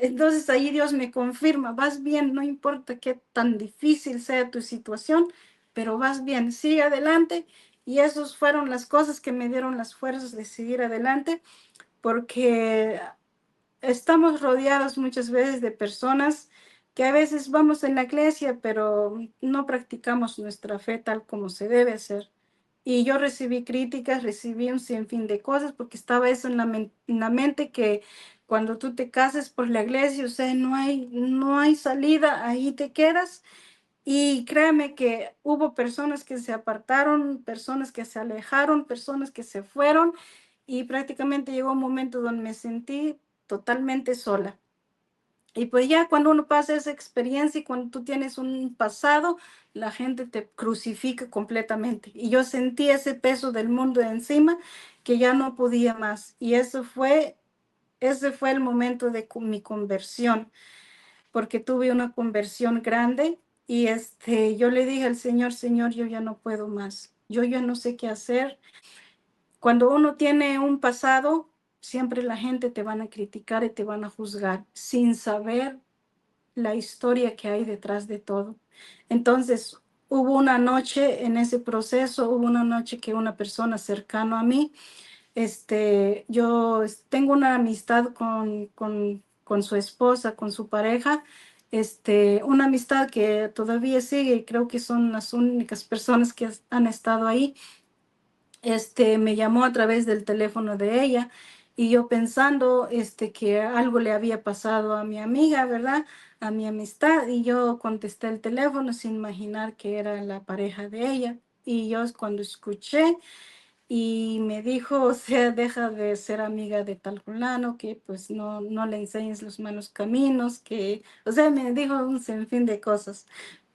entonces ahí Dios me confirma, vas bien, no importa qué tan difícil sea tu situación, pero vas bien, sigue adelante. Y esas fueron las cosas que me dieron las fuerzas de seguir adelante, porque estamos rodeados muchas veces de personas que a veces vamos en la iglesia, pero no practicamos nuestra fe tal como se debe hacer. Y yo recibí críticas, recibí un sinfín de cosas, porque estaba eso en la mente que cuando tú te cases por la iglesia, o sea, no hay salida, ahí te quedas. Y créame que hubo personas que se apartaron, personas que se alejaron, personas que se fueron, y prácticamente llegó un momento donde me sentí totalmente sola. Y pues ya cuando uno pasa esa experiencia y cuando tú tienes un pasado, la gente te crucifica completamente. Y yo sentí ese peso del mundo de encima que ya no podía más. Y ese fue el momento de mi conversión, porque tuve una conversión grande. Y yo le dije al Señor, Señor, yo ya no puedo más. Yo ya no sé qué hacer. Cuando uno tiene un pasado, siempre la gente te van a criticar y te van a juzgar sin saber la historia que hay detrás de todo. Entonces, hubo una noche en ese proceso, hubo una noche que una persona cercana a mí, yo tengo una amistad con su esposa, con su pareja, una amistad que todavía sigue y creo que son las únicas personas que han estado ahí. Me llamó a través del teléfono de ella y yo pensando que algo le había pasado a mi amiga, ¿verdad? A mi amistad, y yo contesté el teléfono sin imaginar que era la pareja de ella. Y yo cuando escuché y me dijo, o sea, deja de ser amiga de tal fulano, que pues no le enseñes los malos caminos, que, o sea, me dijo un sinfín de cosas.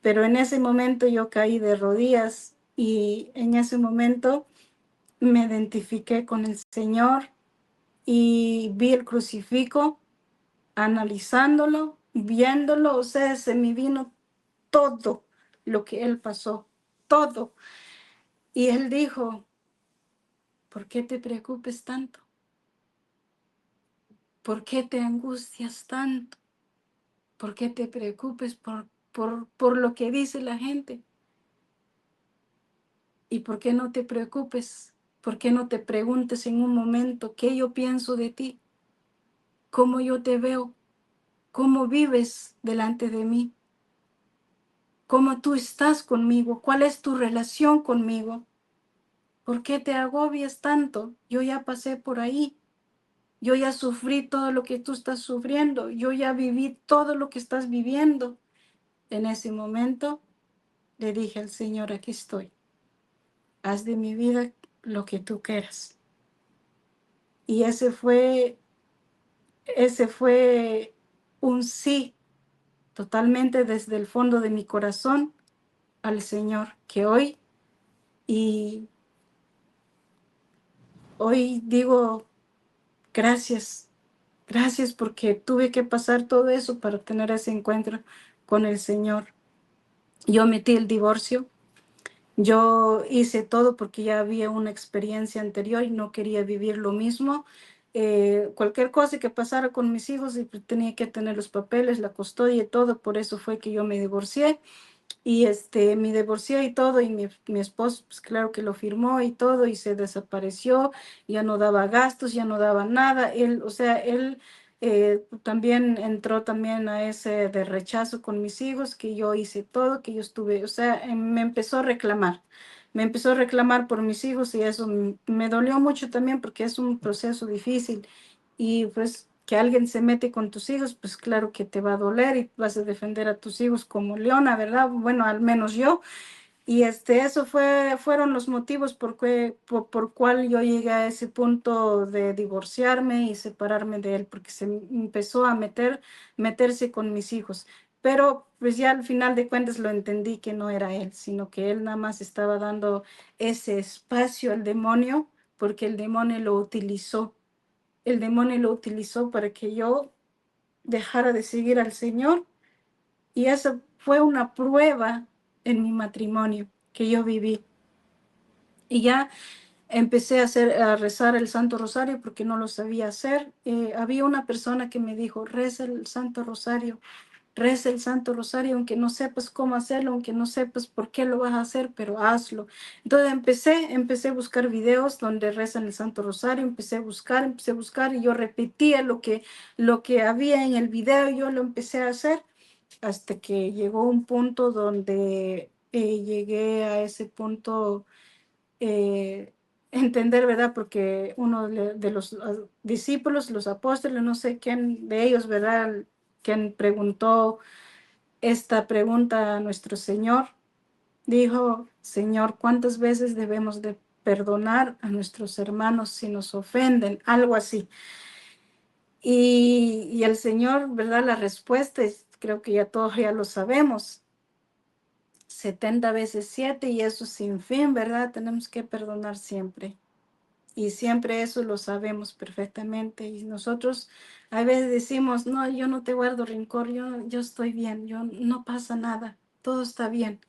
Pero en ese momento yo caí de rodillas y en ese momento me identifiqué con el Señor y vi el crucifijo, analizándolo, viéndolo, o sea, se me vino todo lo que Él pasó, todo. Y Él dijo, ¿por qué te preocupes tanto? ¿Por qué te angustias tanto? ¿Por qué te preocupes por lo que dice la gente? ¿Y por qué no te preocupes? ¿Por qué no te preguntes en un momento qué yo pienso de ti? ¿Cómo yo te veo? ¿Cómo vives delante de mí? ¿Cómo tú estás conmigo? ¿Cuál es tu relación conmigo? ¿Por qué te agobias tanto? Yo ya pasé por ahí. Yo ya sufrí todo lo que tú estás sufriendo. Yo ya viví todo lo que estás viviendo. En ese momento le dije al Señor, aquí estoy. Haz de mi vida lo que tú quieras. Y ese fue un sí totalmente desde el fondo de mi corazón al Señor, que y hoy digo gracias, gracias porque tuve que pasar todo eso para tener ese encuentro con el Señor. Yo metí el divorcio, yo hice todo porque ya había una experiencia anterior y no quería vivir lo mismo. Cualquier cosa que pasara con mis hijos, y tenía que tener los papeles, la custodia y todo, por eso fue que yo me divorcié. Y me divorcié y todo, y mi esposo, pues claro que lo firmó y todo, y se desapareció, ya no daba gastos, ya no daba nada. Él, o sea, él también entró también a ese de rechazo con mis hijos, que yo hice todo, que yo estuve, o sea, me empezó a reclamar por mis hijos, y eso me dolió mucho también porque es un proceso difícil. Y pues que alguien se mete con tus hijos, pues claro que te va a doler y vas a defender a tus hijos como leona, ¿verdad? Bueno, al menos yo. Y eso fueron los motivos por cual yo llegué a ese punto de divorciarme y separarme de él, porque se empezó a meterse con mis hijos. Pero pues ya al final de cuentas lo entendí que no era él, sino que él nada más estaba dando ese espacio al demonio, porque el demonio lo utilizó. El demonio lo utilizó para que yo dejara de seguir al Señor, y esa fue una prueba en mi matrimonio que yo viví. Y ya empecé a rezar el Santo Rosario porque no lo sabía hacer. Había una persona que me dijo, reza el Santo Rosario, aunque no sepas cómo hacerlo, aunque no sepas por qué lo vas a hacer, pero hazlo. Entonces empecé a buscar videos donde rezan el Santo Rosario, empecé a buscar, y yo repetía lo que había en el video, yo lo empecé a hacer hasta que llegó un punto donde llegué a ese punto, entender, ¿verdad? Porque uno de los discípulos, los apóstoles, no sé quién de ellos, ¿verdad? Quien preguntó esta pregunta a nuestro Señor, dijo, Señor, ¿cuántas veces debemos de perdonar a nuestros hermanos si nos ofenden? Algo así. Y el Señor, ¿verdad? La respuesta es, creo que ya todos ya lo sabemos, 70 veces 7, y eso sin fin, ¿verdad? Tenemos que perdonar siempre. Y siempre eso lo sabemos perfectamente. Y nosotros a veces decimos, no, yo no te guardo rencor, yo estoy bien, yo no pasa nada, todo está bien.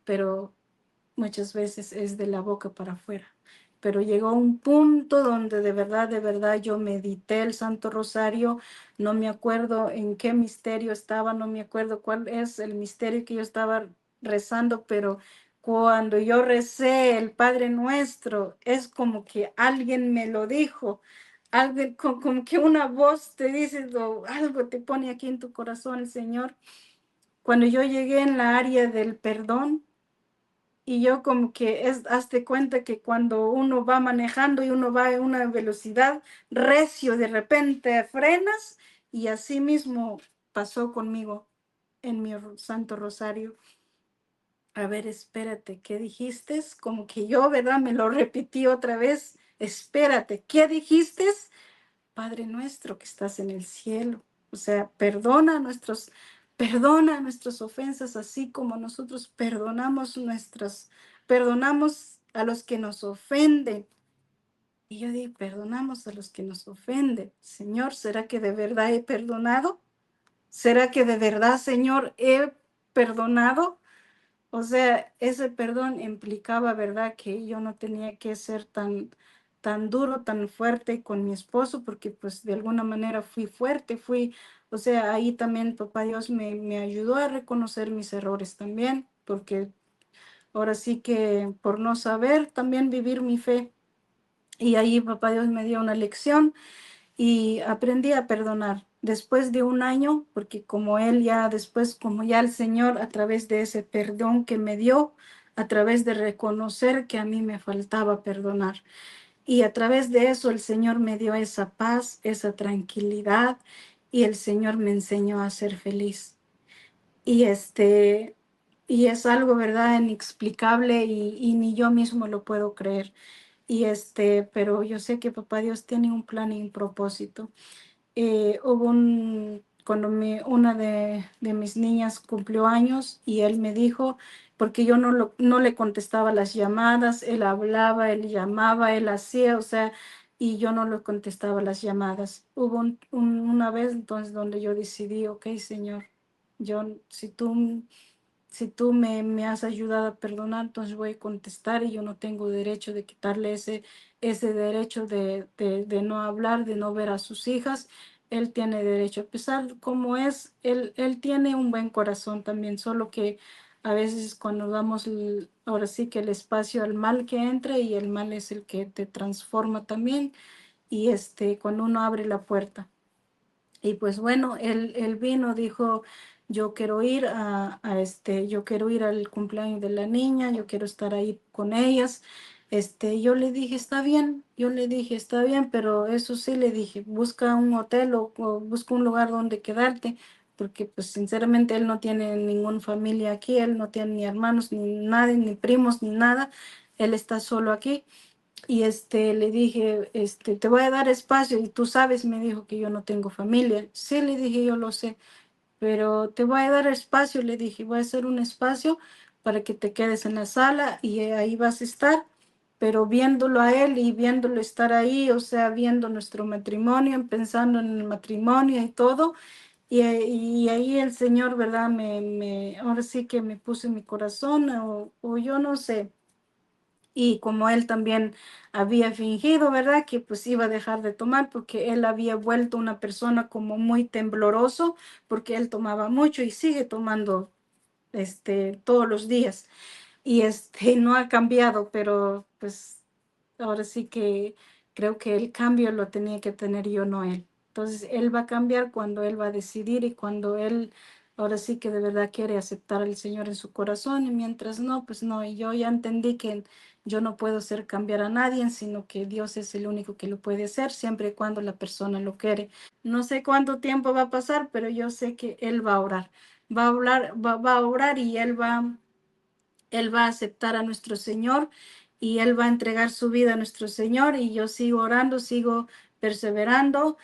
Pero muchas veces es de la boca para afuera. Pero llegó un punto donde de verdad, yo medité el Santo Rosario, no me acuerdo en qué misterio estaba, no me acuerdo cuál es el misterio que yo estaba rezando, pero cuando yo recé el Padre Nuestro, es como que alguien me lo dijo, alguien, como que una voz te dice, o algo te pone aquí en tu corazón el Señor. Cuando yo llegué en la área del perdón, y yo como que hazte cuenta que cuando uno va manejando y uno va a una velocidad recio, de repente frenas, y así mismo pasó conmigo en mi Santo Rosario. A ver, espérate, ¿qué dijiste? Como que yo, ¿verdad? Me lo repetí otra vez. Espérate, ¿qué dijiste? Padre nuestro que estás en el cielo. O sea, perdona perdona nuestras ofensas, así como nosotros perdonamos a los que nos ofenden. Y yo digo, perdonamos a los que nos ofenden. Señor, ¿será que de verdad he perdonado? ¿Será que de verdad, Señor, he perdonado? O sea, ese perdón implicaba, ¿verdad?, que yo no tenía que ser tan duro, tan fuerte con mi esposo, porque pues de alguna manera fui fuerte, o sea, ahí también papá Dios me ayudó a reconocer mis errores también, porque ahora sí que por no saber también vivir mi fe. Y ahí papá Dios me dio una lección y aprendí a perdonar después de un año, porque como él ya después, como ya el Señor a través de ese perdón que me dio, a través de reconocer que a mí me faltaba perdonar. Y a través de eso el Señor me dio esa paz, esa tranquilidad y el Señor me enseñó a ser feliz. Y y es algo, ¿verdad?, inexplicable y ni yo mismo lo puedo creer. Pero yo sé que papá Dios tiene un plan y un propósito. Hubo cuando una de mis niñas cumplió años y él me dijo, porque yo no le contestaba las llamadas, él hablaba, él llamaba, él hacía, o sea, y yo no le contestaba las llamadas. Hubo una vez entonces donde yo decidí, ok, Señor, yo, si tú me has ayudado a perdonar, entonces voy a contestar y yo no tengo derecho de quitarle ese derecho de no hablar, de no ver a sus hijas. Él tiene derecho, a pesar como es, él tiene un buen corazón también, solo que a veces cuando damos ahora sí que el espacio al mal que entre y el mal es el que te transforma también y cuando uno abre la puerta. Y pues bueno, él vino, dijo, yo quiero ir yo quiero ir al cumpleaños de la niña, yo quiero estar ahí con ellas. Yo le dije, está bien, yo le dije, está bien, pero eso sí le dije, busca un hotel o busca un lugar donde quedarte, porque pues sinceramente él no tiene ninguna familia aquí, él no tiene ni hermanos, ni nadie, ni primos, ni nada, él está solo aquí. Y le dije, te voy a dar espacio y tú sabes, me dijo que yo no tengo familia. Sí, le dije, yo lo sé, pero te voy a dar espacio, le dije, voy a hacer un espacio para que te quedes en la sala y ahí vas a estar, pero viéndolo a él y viéndolo estar ahí, o sea, viendo nuestro matrimonio, pensando en el matrimonio y todo, y ahí el Señor, ¿verdad? Ahora sí que me puso en mi corazón o yo no sé. Y como él también había fingido, ¿verdad?, que pues iba a dejar de tomar porque él había vuelto una persona como muy tembloroso, porque él tomaba mucho y sigue tomando todos los días. Y no ha cambiado, pero pues ahora sí que creo que el cambio lo tenía que tener yo, no él. Entonces, él va a cambiar cuando él va a decidir y cuando él ahora sí que de verdad quiere aceptar al Señor en su corazón y mientras no, pues no. Y yo ya entendí que yo no puedo hacer cambiar a nadie, sino que Dios es el único que lo puede hacer siempre y cuando la persona lo quiere. No sé cuánto tiempo va a pasar, pero yo sé que él va a orar. Va a orar y él va a aceptar a nuestro Señor y Él va a entregar su vida a nuestro Señor y yo sigo orando, sigo perseverando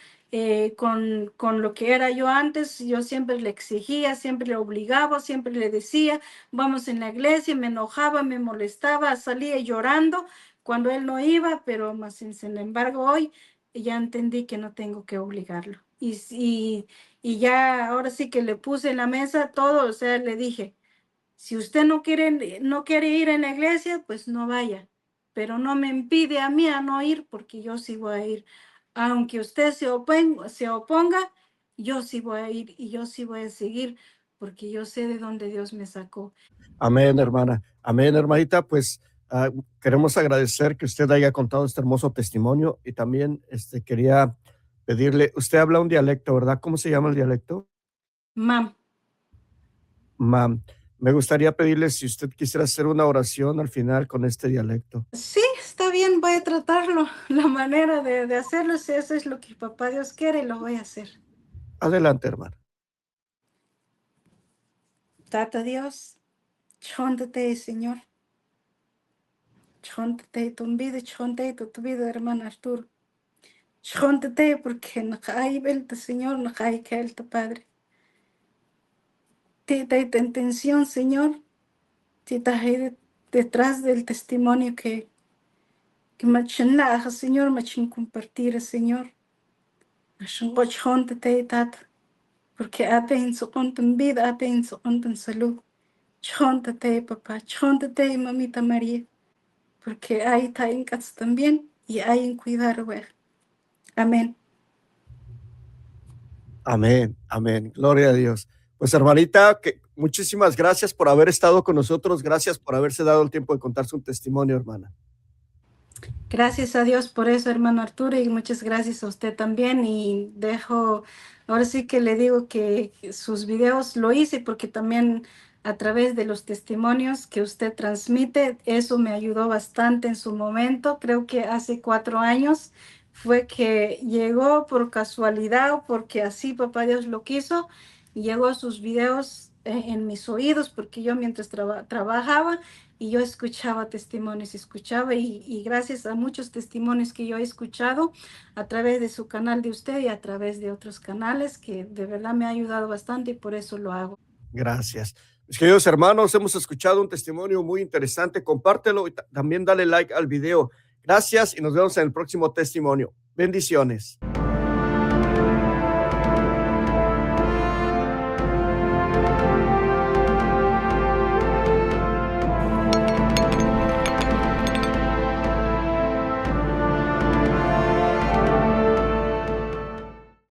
con lo que era yo antes. Yo siempre le exigía, siempre le obligaba, siempre le decía, vamos en la iglesia, me enojaba, me molestaba, salía llorando cuando Él no iba, pero más sin embargo hoy ya entendí que no tengo que obligarlo. Y ya ahora sí que le puse en la mesa todo, o sea, le dije, si usted no quiere ir en la iglesia, pues no vaya, pero no me impide a mí a no ir porque yo sí voy a ir. Aunque usted se oponga, yo sí voy a ir y yo sí voy a seguir porque yo sé de dónde Dios me sacó. Amén, hermana. Amén, hermanita. Pues queremos agradecer que usted haya contado este hermoso testimonio y también quería pedirle, usted habla un dialecto, ¿verdad? ¿Cómo se llama el dialecto? Mam, Mam, me gustaría pedirle si usted quisiera hacer una oración al final con este dialecto. sí, está bien, voy a tratarlo. La manera de hacerlo, si eso es lo que papá Dios quiere, lo voy a hacer. Adelante, hermana. Tata Dios, chóntate, Señor. Chóntate tu vida, chóntate tu vida, hermano Arturo. Chóntate porque no hay vuelta, Señor, no hay vuelta, Padre. esta intención, Señor, si estás ahí detrás del testimonio que machinlaja, Señor, machin compartir, Señor. Machin gochonte te tat, porque ate en su conten vida, ate en su conten salud. Chóntate, papá, chóntate, mamita María, porque ahí está en casa también y hay en cuidar, güey. Amén. Amén, amén. Gloria a Dios. Pues hermanita, que muchísimas gracias por haber estado con nosotros. Gracias por haberse dado el tiempo de contarse un testimonio, hermana. Gracias a Dios por eso, hermano Arturo, y muchas gracias a usted también. Y ahora sí que le digo que sus videos lo hice porque también a través de los testimonios que usted transmite, eso me ayudó bastante en su momento. Creo que hace 4 años fue que llegó por casualidad o porque así papá Dios lo quiso, y llegó sus videos en mis oídos porque yo mientras trabajaba y yo escuchaba testimonios, escuchaba y gracias a muchos testimonios que yo he escuchado a través de su canal de usted y a través de otros canales que de verdad me ha ayudado bastante y por eso lo hago. Gracias. Mis queridos hermanos, hemos escuchado un testimonio muy interesante. Compártelo y también dale like al video. Gracias y nos vemos en el próximo testimonio. Bendiciones.